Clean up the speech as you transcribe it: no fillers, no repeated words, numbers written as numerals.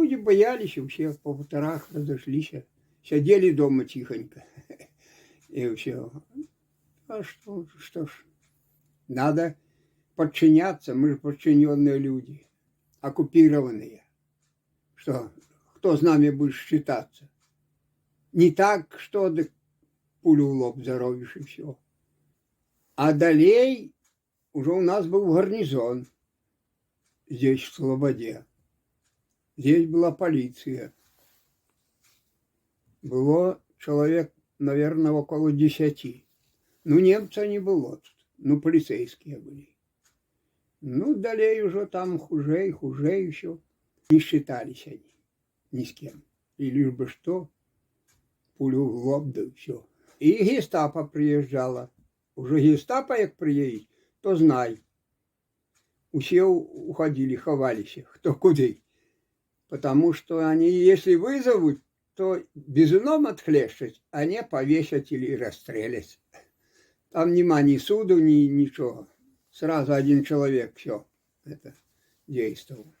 люди боялись, все по хуторах разошлись, сидели дома тихонько. И все. А что ж, надо подчиняться, мы же подчиненные люди, оккупированные. Что, кто с нами будет считаться? Не так, что пулю в лоб заровишь и все. А далее уже у нас был гарнизон здесь, в Слободе. Здесь была полиция. Было человек, наверное, около 10. Ну, немца не было тут. Ну, полицейские были. Ну, далее уже там хуже и хуже еще. Не считались они ни с кем. И лишь бы что, пулю в лоб, да все. И гестапо приезжала. Уже гестапо, як приедет, то знай. Все уходили, ховались, кто куды. Потому что они, если вызовут, то бизуном отхлещать, а не повесят или расстрелять. Там нема ни суду, ни ничего. Сразу один человек все это действовал.